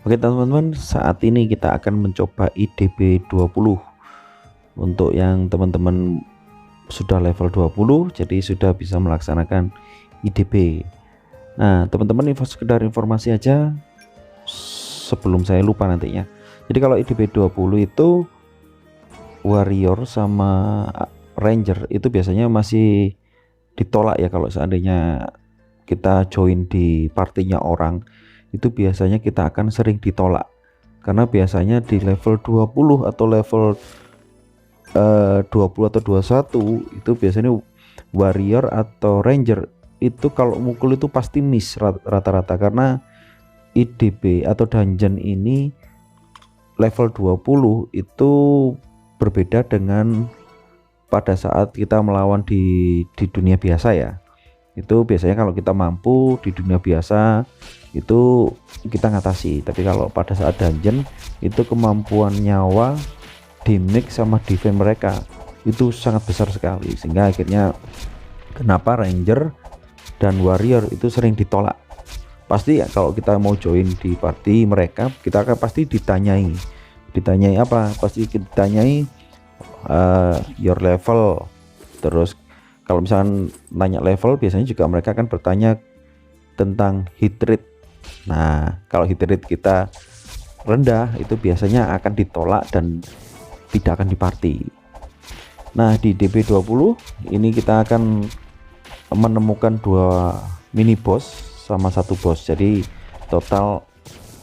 Oke teman-teman, saat ini kita akan mencoba IDB 20. Untuk yang teman-teman sudah level 20, jadi sudah bisa melaksanakan IDB. Nah teman-teman, sekedar informasi aja sebelum saya lupa nantinya. Jadi kalau IDB 20 itu warrior sama ranger itu biasanya masih ditolak ya. Kalau seandainya kita join di partinya orang, itu biasanya kita akan sering ditolak, karena biasanya di level 20 atau level 20 atau 21 itu biasanya warrior atau ranger itu kalau mukul itu pasti miss rata-rata, karena IDB atau dungeon ini level 20 itu berbeda dengan pada saat kita melawan di dunia biasa ya. Itu biasanya kalau kita mampu di dunia biasa itu kita ngatasi, tapi kalau pada saat dungeon itu kemampuan nyawa, damage sama defense mereka itu sangat besar sekali, sehingga akhirnya kenapa ranger dan warrior itu sering ditolak. Pasti ya, kalau kita mau join di party mereka, kita akan pasti ditanyai apa, pasti ditanyai your level. Terus kalau misalkan nanya level, biasanya juga mereka akan bertanya tentang hit rate. Nah kalau hit rate kita rendah, itu biasanya akan ditolak dan tidak akan di party. Nah di DB20 ini kita akan menemukan 2 mini boss sama 1 boss, jadi total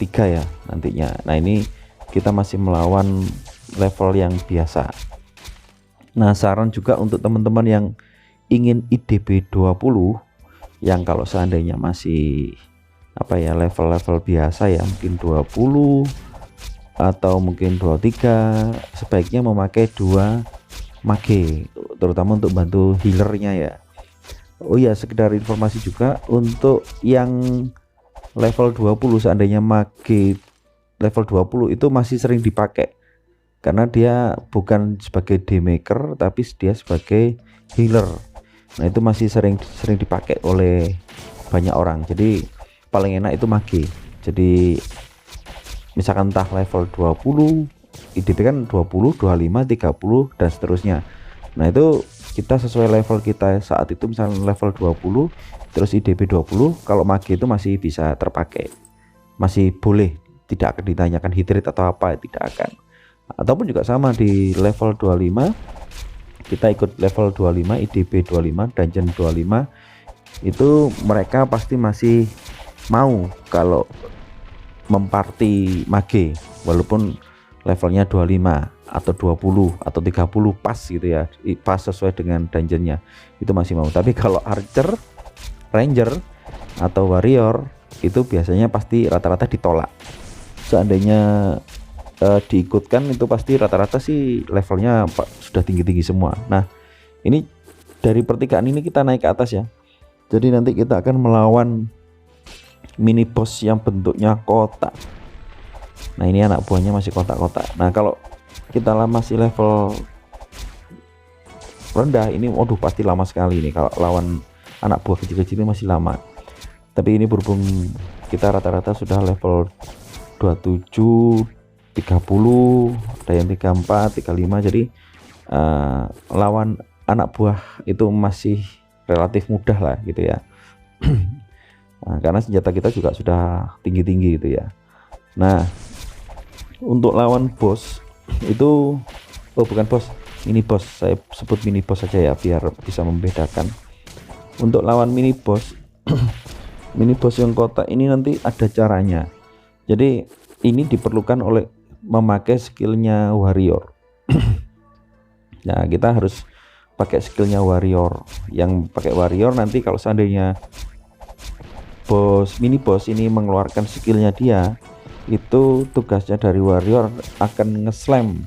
3 ya nantinya. Nah ini kita masih melawan level yang biasa. Nah saran juga untuk teman-teman yang ingin IDB 20, yang kalau seandainya masih level-level biasa ya, mungkin 20 atau mungkin 23, sebaiknya memakai 2 mage, terutama untuk bantu healernya ya. Oh ya, sekedar informasi juga untuk yang level 20, seandainya mage level 20 itu masih sering dipakai, karena dia bukan sebagai damager tapi dia sebagai healer. Nah itu masih sering dipakai oleh banyak orang, jadi paling enak itu mage. Jadi misalkan entah level 20, IDB kan 20, 25, 30 dan seterusnya. Nah itu kita sesuai level kita saat itu, misalnya level 20 terus IDB 20, kalau mage itu masih bisa terpakai, masih boleh, tidak akan ditanyakan hit rate atau apa, tidak akan. Ataupun juga sama di level 25, kita ikut level 25 IDB 25 dungeon 25, itu mereka pasti masih mau kalau memparty mage walaupun levelnya 25 atau 20 atau 30 pas gitu ya, pas sesuai dengan dungeonnya, itu masih mau. Tapi kalau archer, ranger atau warrior itu biasanya pasti rata-rata ditolak. Seandainya diikutkan itu pasti rata-rata sih levelnya sudah tinggi-tinggi semua. Nah ini dari pertigaan ini kita naik ke atas ya, jadi nanti kita akan melawan mini boss yang bentuknya kotak. Nah ini anak buahnya masih kotak-kotak. Nah kalau kita masih level rendah ini, waduh pasti lama sekali ini. Kalau lawan anak buah kecil-kecil ini masih lama. Tapi ini berhubung kita rata-rata sudah level 27, 30, ada yang 34, 35, jadi lawan anak buah itu masih relatif mudah lah gitu ya. Nah, karena senjata kita juga sudah tinggi-tinggi gitu ya. Nah untuk lawan bos itu, oh bukan bos, mini boss, saya sebut mini boss saja ya biar bisa membedakan. Untuk lawan mini boss mini boss yang kotak ini nanti ada caranya. Jadi ini diperlukan oleh memakai skillnya warrior. Nah kita harus pakai skillnya warrior. Yang pakai warrior nanti kalau seandainya mini boss ini mengeluarkan skillnya dia, itu tugasnya dari warrior akan nge-slam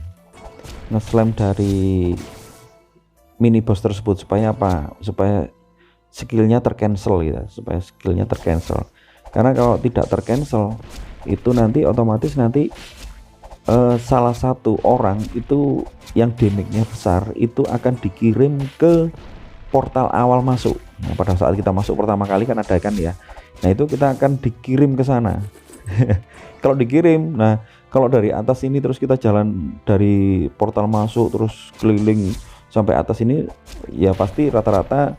dari mini boss tersebut, supaya apa, supaya skillnya tercancel gitu, karena kalau tidak tercancel itu nanti otomatis nanti salah satu orang itu yang damage-nya besar itu akan dikirim ke portal awal masuk. Nah, pada saat kita masuk pertama kali kan ada kan ya, nah itu kita akan dikirim ke sana. kalau dikirim. Nah, kalau dari atas ini terus kita jalan dari portal masuk terus keliling sampai atas ini, ya pasti rata-rata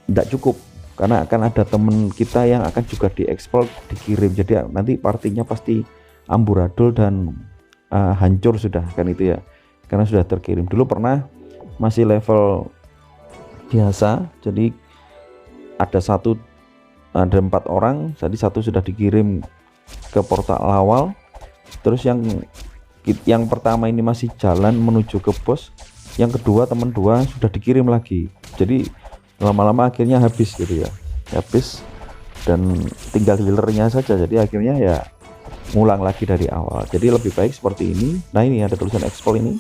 tidak cukup, karena akan ada temen kita yang akan juga diekspor dikirim, jadi nanti partinya pasti amburadul dan hancur sudah kan itu ya, karena sudah terkirim. Dulu pernah masih level biasa, jadi ada 4 orang, jadi satu sudah dikirim ke portal awal, terus yang pertama ini masih jalan menuju ke bos, yang kedua teman 2 sudah dikirim lagi, jadi lama-lama akhirnya habis gitu ya, habis dan tinggal healernya saja, jadi akhirnya ya ngulang lagi dari awal. Jadi lebih baik seperti ini. Nah, ini ada tulisan expel ini.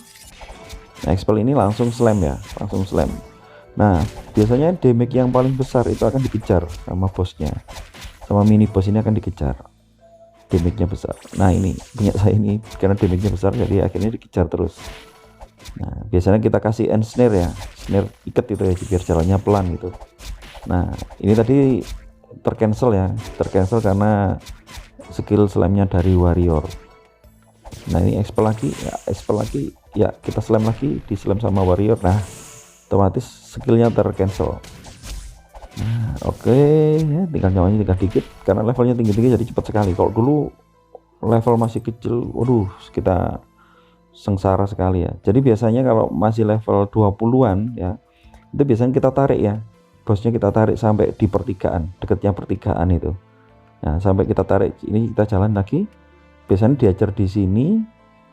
Nah, expel ini langsung slam ya, langsung slam. Nah, biasanya damage yang paling besar itu akan dikejar sama bosnya, sama mini boss ini akan dikejar, damage-nya besar. Nah, ini punya saya ini karena damage-nya besar, jadi akhirnya dikejar terus. Nah, biasanya kita kasih end snare ya, snare ikat itu ya, biar jalannya pelan gitu. Nah, ini tadi tercancel ya, tercancel karena skill slamnya dari warrior. Nah, ini expel lagi ya, kita slam lagi, di slam sama warrior. Nah, otomatis skillnya tercancel. Nah, oke ya, tinggal nyawanya tinggal dikit karena levelnya tinggi-tinggi, jadi cepat sekali. Kalau dulu level masih kecil, waduh, kita sengsara sekali ya. Jadi biasanya kalau masih level 20-an ya, itu biasanya kita tarik ya, bosnya kita tarik sampai di pertigaan, dekatnya pertigaan itu. Nah, sampai kita tarik ini, kita jalan lagi, biasanya diajar di sini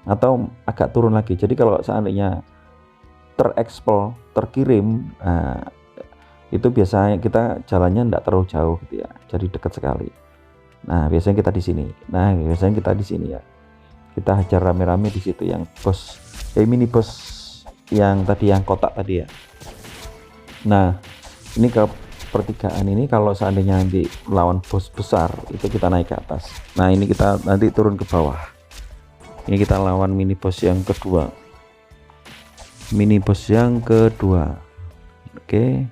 atau agak turun lagi. Jadi kalau seandainya terexpel, terkirim, nah, itu biasanya kita jalannya tidak terlalu jauh gitu ya, jadi dekat sekali. Nah, biasanya kita di sini. Nah, biasanya kita di sini ya, kita hajar rame-rame di situ yang bos mini boss yang tadi, yang kotak tadi ya. Nah, ini ke pertigaan ini, kalau seandainya nanti melawan bos besar itu kita naik ke atas. Nah, ini kita nanti turun ke bawah. Ini kita lawan mini boss yang kedua, mini boss yang kedua. Oke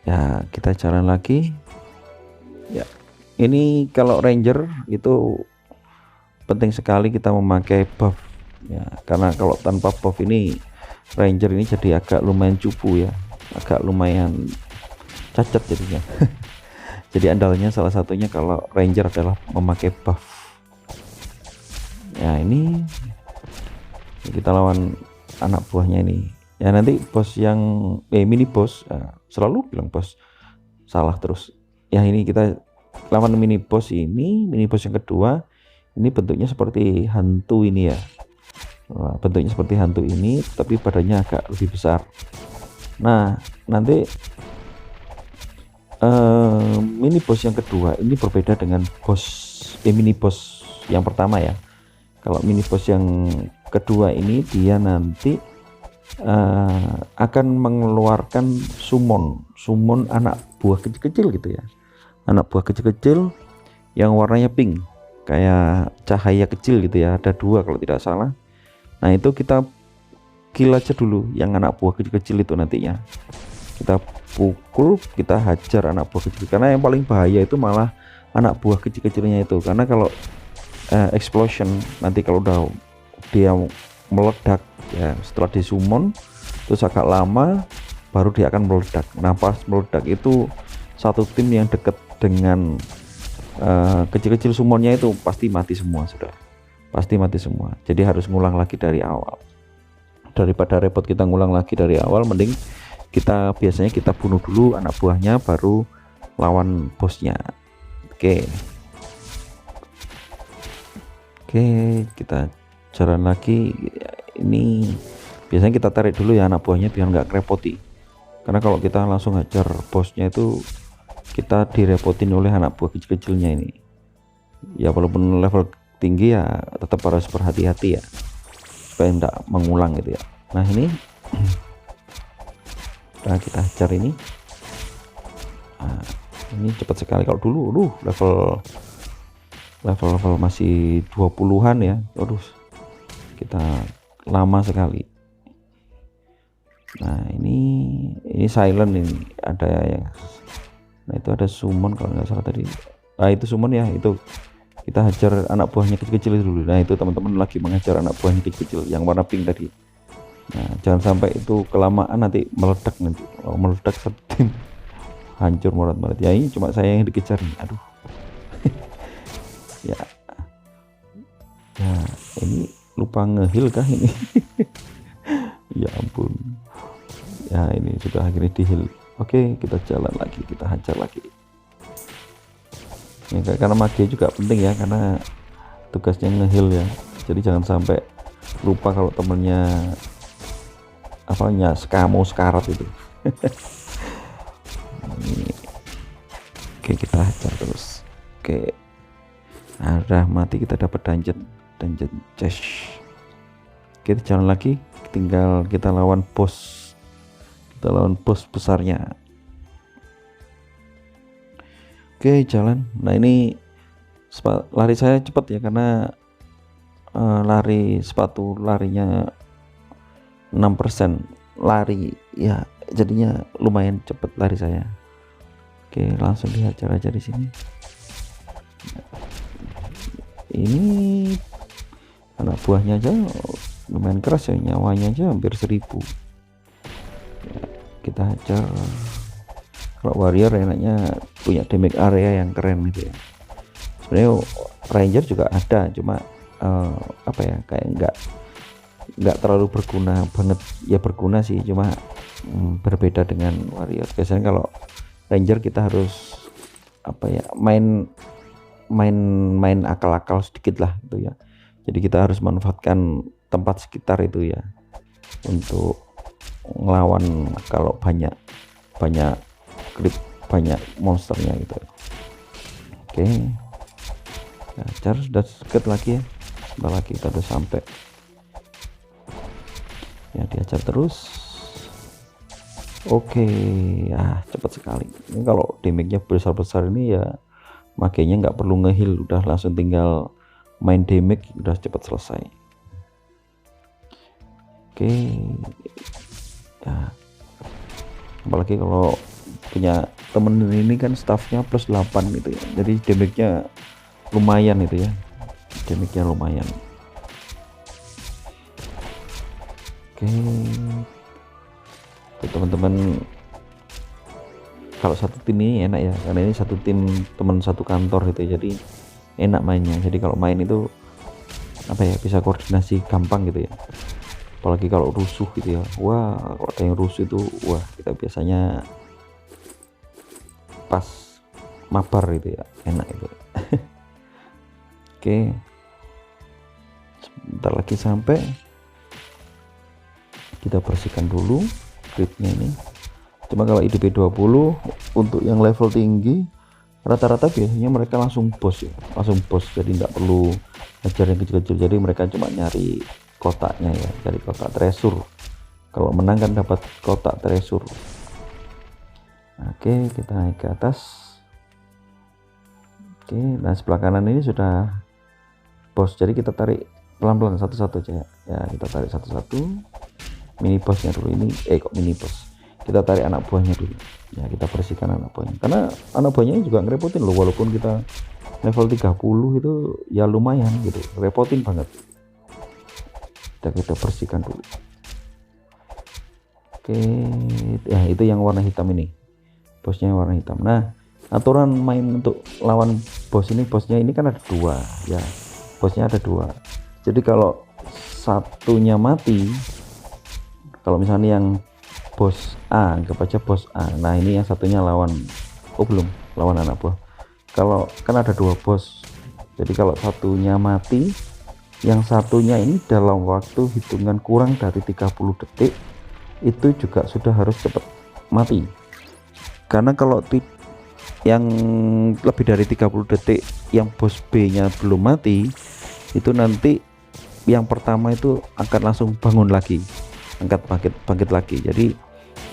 ya, kita jalan lagi ya. Ini kalau ranger itu penting sekali kita memakai buff ya, karena kalau tanpa buff ini ranger ini jadi agak lumayan cupu ya, agak lumayan cacat jadinya. Jadi andalnya salah satunya kalau ranger adalah memakai buff ya. Ini kita lawan anak buahnya ini ya, nanti bos yang mini boss selalu bilang bos salah terus ya. Ini kita lawan mini boss ini, mini boss yang kedua. Ini bentuknya seperti hantu ini ya. Nah, bentuknya seperti hantu ini, tapi badannya agak lebih besar. Nah, nanti mini boss yang kedua ini berbeda dengan mini boss yang pertama ya. Kalau mini boss yang kedua ini dia nanti akan mengeluarkan summon anak buah kecil-kecil gitu ya, anak buah kecil-kecil yang warnanya pink, kayak cahaya kecil gitu ya, ada 2 kalau tidak salah. Nah, itu kita kill aja dulu yang anak buah kecil-kecil itu, nantinya kita pukul, kita hajar anak buah kecil, karena yang paling bahaya itu malah anak buah kecil-kecilnya itu, karena kalau explosion nanti kalau udah dia meledak ya, setelah disummon terus agak lama baru dia akan meledak. Nah, pas meledak itu satu tim yang dekat dengan kecil-kecil summonnya itu pasti mati semua, sudah pasti mati semua. Jadi harus ngulang lagi dari awal, daripada repot kita ngulang lagi dari awal, mending kita biasanya kita bunuh dulu anak buahnya baru lawan bosnya. Oke, kita jalan lagi. Ini biasanya kita tarik dulu ya anak buahnya biar nggak kerepoti, karena kalau kita langsung hajar bosnya itu kita direpotin oleh anak buah kecil-kecilnya ini ya. Walaupun level tinggi ya tetap harus berhati-hati ya, supaya tidak mengulang gitu ya. Nah, ini nah, kita hajar ini. Nah, ini cepat sekali. Kalau dulu level masih 20-an ya, waduh, kita lama sekali. Nah, ini silent, ini ada yang, nah itu ada summon kalau nggak salah tadi, Nah itu summon ya, itu kita hajar anak buahnya kecil-kecil dulu. Nah itu teman-teman lagi mengajar anak buahnya kecil-kecil yang warna pink tadi. Nah jangan sampai itu kelamaan nanti meledak, nanti meledak satu tim hancur morat-marit ya. Ini cuma saya yang dikejar nih, aduh. Ya ini lupa ngehil kah ini. Ya ampun ya, ini sudah akhirnya dihil. Oke, kita jalan lagi, kita hajar lagi ini, karena magia juga penting ya, karena tugasnya ngehil ya, jadi jangan sampai lupa kalau temennya apanya sekarat itu. Ini. Oke, kita hajar terus. Oke, udah mati, kita dapat dungeon chest. Kita jalan lagi, tinggal kita lawan bos besarnya. Oke, jalan. Nah ini lari saya cepat ya, karena lari sepatu larinya 6% lari ya, jadinya lumayan cepet lari saya. Oke, langsung dihajar aja di sini. Ini anak buahnya aja lumayan keras ya, nyawanya aja hampir 1000 ya, kita hajar. Kalau warrior enaknya punya damage area yang keren gitu ya. Sebenarnya ranger juga ada, cuma apa ya, kayak nggak terlalu berguna banget ya, berguna sih, cuma berbeda dengan warrior. Biasanya kalau ranger kita harus apa ya, main akal-akal sedikit lah gitu ya. Jadi kita harus manfaatkan tempat sekitar itu ya untuk ngelawan kalau banyak creep, banyak monsternya gitu. Oke, hajar, sudah deket lagi ya, sebentar lagi kita udah sampai ya, dihajar terus. Oke, cepat sekali ini. Kalau damage-nya besar-besar ini ya, makanya nggak perlu ngehil, udah langsung tinggal main damage, udah cepat selesai. Oke ya, apalagi kalau punya temen ini kan staffnya plus 8 gitu ya, jadi damage-nya lumayan itu ya, damage-nya lumayan. Oke, teman-teman, kalau satu tim ini enak ya, karena ini satu tim, teman satu kantor gitu ya, jadi enak mainnya. Jadi kalau main itu apa ya, bisa koordinasi gampang gitu ya, apalagi kalau rusuh gitu ya. Wah, kalau ada yang rusuh itu, wah, kita biasanya pas mabar gitu ya, enak itu. Oke, sebentar lagi sampai, kita bersihkan dulu creepnya ini. Cuma kalau IDP 20 untuk yang level tinggi rata-rata biasanya mereka langsung bos ya, jadi nggak perlu ngejar yang kecil-kecil. Jadi mereka cuma nyari kotaknya ya, cari kotak treasure. Kalau menang kan dapat kotak treasure. Oke, kita naik ke atas. Oke, nah sebelah kanan ini sudah bos, jadi kita tarik pelan-pelan satu-satu aja ya, kita tarik satu-satu. Mini bosnya dulu ini, kok mini bos, kita tarik anak buahnya dulu ya, kita bersihkan anak buahnya, karena anak buahnya ini juga ngerepotin loh, walaupun kita level 30 itu ya lumayan gitu, repotin banget. Kita bersihkan dulu. Oke ya, itu yang warna hitam ini, bosnya warna hitam. Nah, aturan main untuk lawan bos ini, bosnya ini kan ada 2 ya, bosnya ada 2. Jadi kalau satunya mati, kalau misalnya yang bos A, anggap aja bos A, nah ini yang satunya lawan, belum lawan anak buah. Kalau kan ada 2 bos, jadi kalau satunya mati, yang satunya ini dalam waktu hitungan kurang dari 30 detik itu juga sudah harus cepat mati. Karena kalau yang lebih dari 30 detik yang bos B nya belum mati, itu nanti yang pertama itu akan langsung bangun lagi, bangkit lagi. Jadi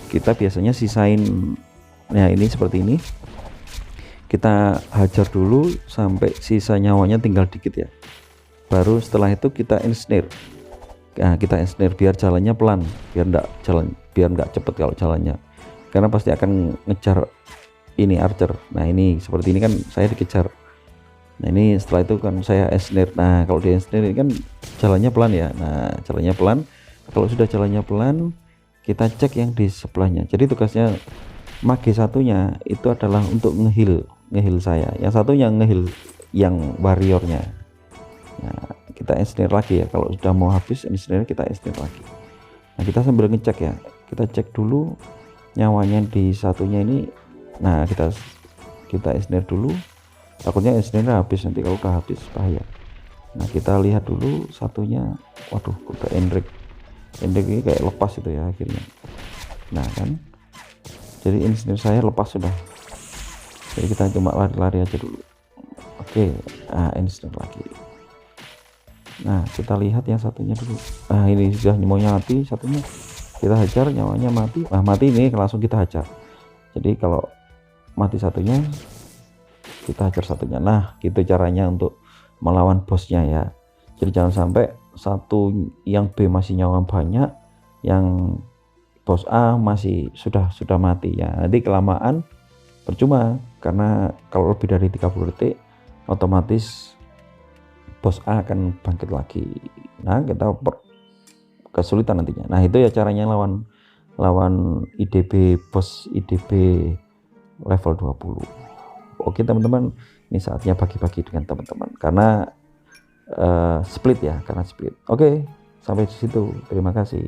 kita biasanya sisain, nah ini seperti ini, kita hajar dulu sampai sisa nyawanya tinggal dikit ya, baru setelah itu kita ensnare. Nah, kita ensnare biar jalannya pelan, biar nggak cepet kalau jalannya, karena pasti akan ngejar ini archer. Nah ini seperti ini kan, saya dikejar Nah ini setelah itu kan saya engineer. Nah kalau di engineer ini kan jalannya pelan ya. Nah jalannya pelan, kalau sudah jalannya pelan kita cek yang di sebelahnya. Jadi tugasnya mage satunya itu adalah untuk ngehil saya, yang satunya ngehil yang warriornya. Nah kita engineer lagi ya, kalau sudah mau habis engineer kita engineer lagi. Nah kita sambil ngecek ya, kita cek dulu nyawanya di satunya ini. Nah kita engineer dulu, takutnya engineer habis, nanti kalau udah habis bahaya. Nah kita lihat dulu satunya, waduh udah Hendrik ini kayak lepas itu ya akhirnya. Nah kan jadi engineer saya lepas sudah, jadi kita cuma lari-lari aja dulu. Oke, nah engineer lagi. Nah kita lihat yang satunya dulu. Nah ini sudah mau mati satunya, kita hajar, nyawanya mati. Nah mati ini langsung kita hajar. Jadi kalau mati satunya kita hajar satunya. Nah gitu caranya untuk melawan bosnya ya. Jadi jangan sampai satu yang B masih nyawa banyak, yang bos A masih sudah mati ya. Nanti kelamaan percuma, karena kalau lebih dari 30 detik otomatis bos A akan bangkit lagi. Nah kita kesulitan nantinya. Nah itu ya caranya lawan IDB, bos IDB level 20. Oke teman-teman, ini saatnya bagi-bagi dengan teman-teman karena split ya, karena split. Oke, sampai di situ, terima kasih.